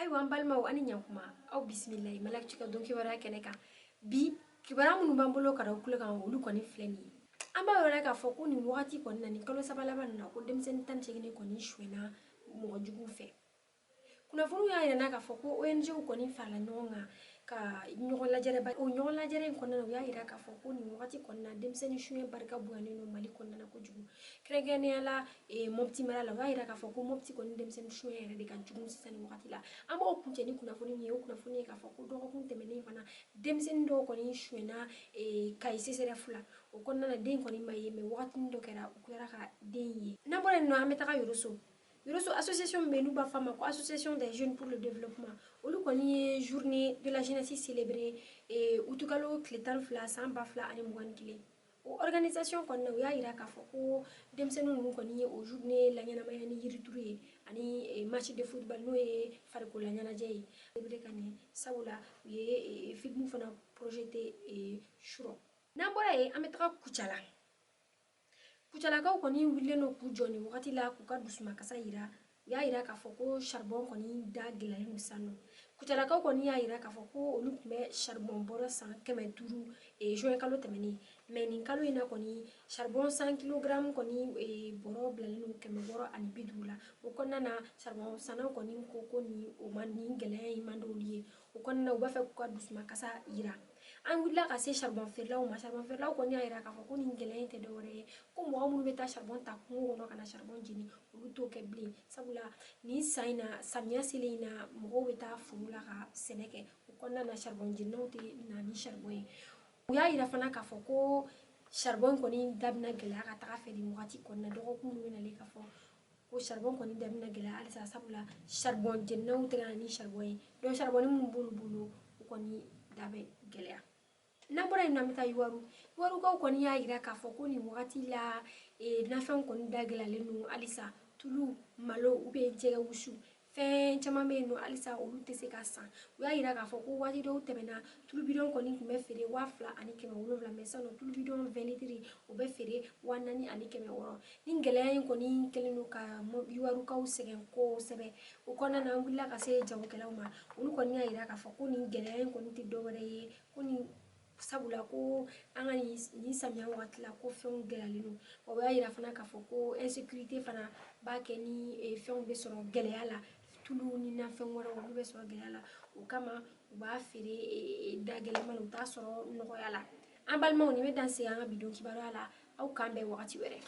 Ayiwa an balimaw ani ɲankuma aw bisimilayi malaki ka don kibaruya kɛnɛ kan bi kibaruya minnu b'an bolo ka da kulo kan olu kɔni filɛ nin ye an b'a yɔrɔ k'a fɔ ko nin wagati kɔni na nin kalo saba laban nin na ko denmisɛnnin 18 kɔni suɲɛna mɔgɔ juguw fɛ kunnafoniw y'a yira k'a fɔ ko ONG kɔni farala ɲɔgɔn kan ka ɲɔgɔn lajɛrɛba o ɲɔgɔn lajɛrɛ in kɔnɔna na u y'a yira k'a fɔ ko nin wagati kɔnɔna na denmisɛnnin suɲɛ barika bonyalen don Mali kɔnɔna na kojugu kɛrɛnkɛrɛnnenya la Mopti mara la u y'a yira k'a fɔ ko Mopti kɔni denmisɛnnin suɲɛ yɛrɛ de ka jugu sisan nin wagati la an b'o kuncɛ ni kunnafoni min ye o kunnafoni ye k'a fɔ ko dɔgɔkun tɛmɛnen fana denmisɛnnin dɔw kɔni suɲɛna Kayi CSRF la o kɔnɔna na den kɔni ma ye mais wagatinin dɔ kɛra u kɛra ka den ye n'an bɔra yen nɔ an bɛ taga Yoroso Yoroso association min bɛ yen n'u b'a f'a ma ko association des jeunes pour le développement olu kɔni ye journée de la jeunesse célébrée utukalo tile 12 san 2021 o organisation kɔni na u y'a yira k'a fɔ ko denmisɛnnin ninnu kɔni ye o journée laɲɛnamaya ni yirituru ye ani match de football n'o ye farikolo laɲɛnajɛ ye célébrer ka ɲɛ sabula u ye film fana projeté surɔ n'an bɔra yen an bɛ taga Kucala Kucalakaw kɔni wulilen don k'u jɔ nin wagati la k'u ka dusumakasa yira u y'a yira k'a fɔ ko charbon kɔni da gɛlɛyalen don sisan nɔ Kucalakaw kɔni y'a yira k'a fɔ ko olu tun bɛ charbon bɔrɔ san 500 juin kalo tɛmɛnen mais nin kalo in na kɔni charbon 100 kg kɔni bɔrɔ bilalen don 650 la o kɔnɔna na charbon sannaw kɔni ko nin gɛlɛya in man d'olu ye o kɔnɔna na u b'a fɛ k'u ka dusumakasa yira an wulila ka se charbon feerelaw ma charbon feerelaw kɔni y'a yira k'a fɔ ko nin gɛlɛya in tɛ dɔwɛrɛ ye ko mɔgɔ minnu bɛ taa charbon ta kungo kɔnɔ ka na charbon jeni olu t'o kɛ bilen sabula nin san in na samiya selen in na mɔgɔw bɛ taa foro la ka sɛnɛ kɛ o kɔnɔna na charbon jeninaw tɛ na ni charbon ye u y'a yira fana k'a fɔ ko charbon kɔni da bɛna gɛlɛya ka taga fɛ nin wagati kɔnɔna na dɔgɔkun minnu bɛ nalen k'a fɔ ko charbon kɔni da bɛna gɛlɛya halisa sabula charbon jeninaw tɛ ka na ni charbon ye donc charbon minnu b'olu bolo u kɔni da bɛ gɛlɛya n'an bɔra yen nɔ an bɛ taa Iwarukaw kɔni y'a yira k'a fɔ ko nin wagati la nafɛnw kɔni da gɛlɛyalen don halisa tulu malo ou bien jɛgɛ wusu fɛn caman bɛ yen nɔ halisa olu tɛ se ka san u y'a yira k'a fɔ ko waati dɔw tɛmɛna tulu bidon kɔni tun bɛ feere 2700 mais sisan nɔ tulu bidon 20 litres o bɛ feere 4600 nin gɛlɛya in kɔni kɛlen don ka Iwarukaw sɛgɛn kosɛbɛ o kɔnɔna na an wulila ka se jagokɛlaw ma olu kɔni y'a yira k'a fɔ ko nin gɛlɛya in kɔni tɛ dɔwɛrɛ ye ko nin sabula ko an ka nin samiya wagati la ko fɛnw gɛlɛyalen don wa o y'a yira fana k'a fɔ ko insécurité fana b'a kɛ ni fɛnw bɛ sɔrɔ gɛlɛya la tulu ni nafɛn wɛrɛw olu bɛ sɔrɔ gɛlɛya la o kama u b'a feere da gɛlɛnma la u t'a sɔrɔ nɔgɔya la an balimaw nin bɛ dan sigi an ka bidon kibaruya la aw k'an bɛn wagati wɛrɛ